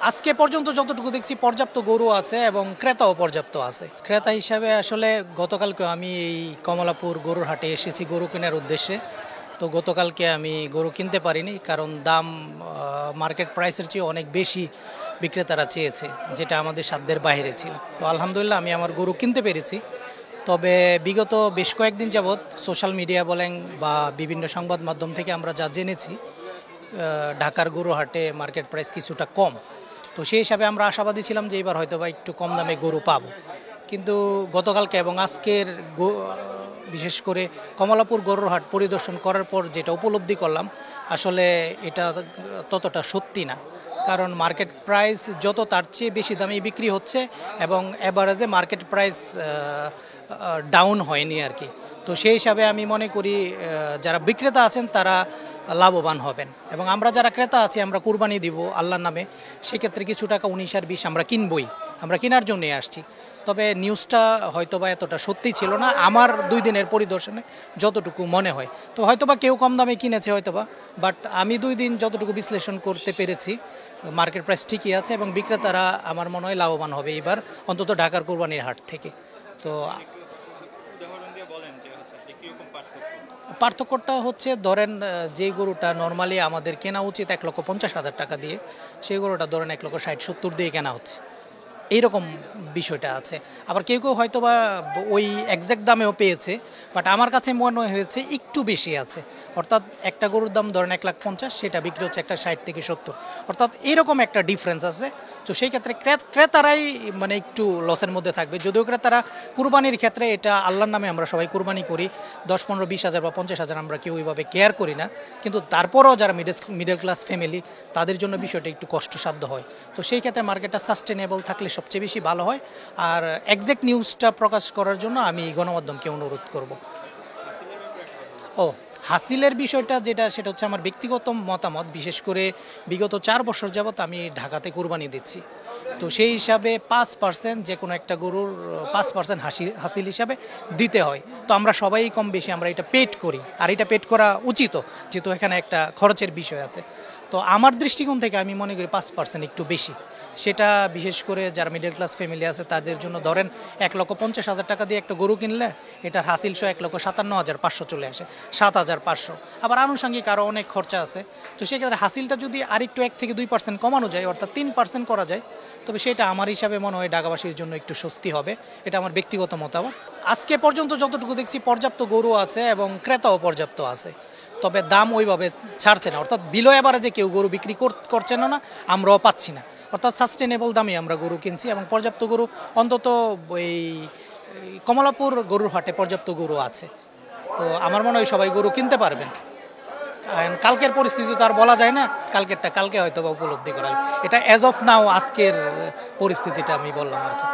আজকে পর্যন্ত যতটুকু দেখছি পর্যাপ্ত গরু আছে এবং ক্রেতাও পর্যাপ্ত আছে। ক্রেতা হিসাবে আসলে গতকালকে আমি এই কমলাপুর গরুর হাটে এসেছি গরু কেনার উদ্দেশ্যে। তো গতকালকে আমি গরু কিনতে পারিনি, কারণ দাম মার্কেট প্রাইসের চেয়ে অনেক বেশি বিক্রেতারা চেয়েছে, যেটা আমাদের সাধ্যের বাইরে ছিল। তো আলহামদুলিল্লাহ আমি আমার গরু কিনতে পেরেছি। তবে বিগত বেশ কয়েকদিন যাবৎ সোশ্যাল মিডিয়া বলেন বা বিভিন্ন সংবাদ মাধ্যম থেকে আমরা যা জেনেছি, ঢাকার গরু হাটে মার্কেট প্রাইস কিছুটা কম। তো সেই হিসাবে আমরা আশাবাদী ছিলাম যে এবার হয়তো বা একটু কম দামে গরু পাবো। কিন্তু গতকালকে এবং আজকের বিশেষ করে কমলাপুর গরুর হাট পরিদর্শন করার পর যেটা উপলব্ধি করলাম, আসলে এটা ততটা সত্যি না। কারণ মার্কেট প্রাইস যত তার চেয়ে বেশি দামে বিক্রি হচ্ছে এবং অ্যাভারেজে মার্কেট প্রাইস ডাউন হয়নি আর কি। তো সেই হিসাবে আমি মনে করি যারা বিক্রেতা আছেন তারা লাভবান হবেন এবং আমরা যারা ক্রেতা আছি আমরা কুরবানি দিব আল্লাহর নামে। সেক্ষেত্রে কিছু টাকা 19 আর 20 আমরা কিনবই, আমরা কেনার জন্যই আসছি। তবে নিউজটা হয়তোবা এতটা সত্যি ছিল না আমার 2 দিনের পরিদর্শনে যতটুকু মনে হয়। তো হয়তোবা কেউ কম দামে কিনেছে হয়তোবা, বাট আমি 2 দিন যতটুকু বিশ্লেষণ করতে পেরেছি মার্কেট প্রাইস ঠিকই আছে এবং বিক্রেতারা আমার মনে হয় লাভবান হবে এবার, অন্তত ঢাকার কোরবানির হাট থেকে। তো পার্থক্যটা হচ্ছে ধরেন যে গরুটা নর্মালি আমাদের কেনা উচিত 1,50,000 টাকা দিয়ে, সেই গরুটা ধরেন 1,60,70 দিয়ে কেনা হচ্ছে, এইরকম বিষয়টা আছে। আবার কেউ কেউ হয়তো বা ওই একজ্যাক্ট দামেও পেয়েছে, বাট আমার কাছে মনে হয়েছে একটু বেশি আছে। অর্থাৎ একটা গরুর দাম ধরেন 1,50,000, সেটা বিক্রি হচ্ছে 1,60 থেকে 70, অর্থাৎ এরকম একটা ডিফারেন্স আছে। তো সেই ক্ষেত্রে ক্রেতারাই মানে একটু লসের মধ্যে থাকবে, যদিও ক্রেতারা কুরবানির ক্ষেত্রে এটা আল্লাহর নামে আমরা সবাই কুরবানি করি, 10, 15, 20 হাজার বা 50,000 আমরা কেউ ওইভাবে কেয়ার করি না। কিন্তু তারপরও যারা মিডল ক্লাস ফ্যামিলি, তাদের জন্য বিষয়টা একটু কষ্টসাধ্য হয়। তো সেই ক্ষেত্রে মার্কেটটা সাস্টেনেবল থাকলে সবচেয়ে বেশি ভালো হয়। আর এক্সাক্ট নিউজটা প্রকাশ করার জন্য আমি গণমাধ্যমকে অনুরোধ করব। ও, হাসিলের বিষয়টা যেটা, সেটা হচ্ছে আমার ব্যক্তিগত মতামত। বিশেষ করে বিগত 4 বছর যাবৎ আমি ঢাকাতে কুরবানি দিচ্ছি। তো সেই হিসাবে 5% যে কোনো একটা গরুর 5% হাসিল হিসাবে দিতে হয়। তো আমরা সবাই কম বেশি আমরা এটা পেড করি, আর এটা পেড করা উচিত, যেহেতু এখানে একটা খরচের বিষয় আছে। তো আমার দৃষ্টিকোণ থেকে আমি মনে করি 5% একটু বেশি। সেটা বিশেষ করে যারা মিডল ক্লাস ফ্যামিলি আছে তাদের জন্য ধরেন 1,50,000 টাকা দিয়ে একটা গরু কিনলে এটার হাসিল সহ 1,57,500 চলে আসে, 7,500। আবার আনুষঙ্গিক আরও অনেক খরচা আছে। তো সেক্ষেত্রে হাসিলটা যদি আরেকটু 1 থেকে 2% কমানো যায়, অর্থাৎ 3% করা যায়, তবে সেটা আমার হিসাবে মনে হয় ঢাকাবাসীর জন্য একটু স্বস্তি হবে। এটা আমার ব্যক্তিগত মতামত। আজকে পর্যন্ত যতটুকু দেখছি পর্যাপ্ত গরু আছে এবং ক্রেতাও পর্যাপ্ত আছে। তবে দাম ওইভাবে ছাড়ছে না, অর্থাৎ বিলো এভারেজে কেউ গরু বিক্রি করছেন না, আমরাও পাচ্ছি না। অর্থাৎ সাস্টেনেবল দামে আমরা গরু কিনছি এবং পর্যাপ্ত গরু, অন্তত এই কমলাপুর গরুর হাটে পর্যাপ্ত গরু আছে। তো আমার মনে হয় সবাই গরু কিনতে পারবেন। কালকের পরিস্থিতি তো আর বলা যায় না, কালকে হয়তো বা উপলব্ধি করা। এটা অ্যাজ অফ নাও আজকের পরিস্থিতিটা আমি বললাম আর কি।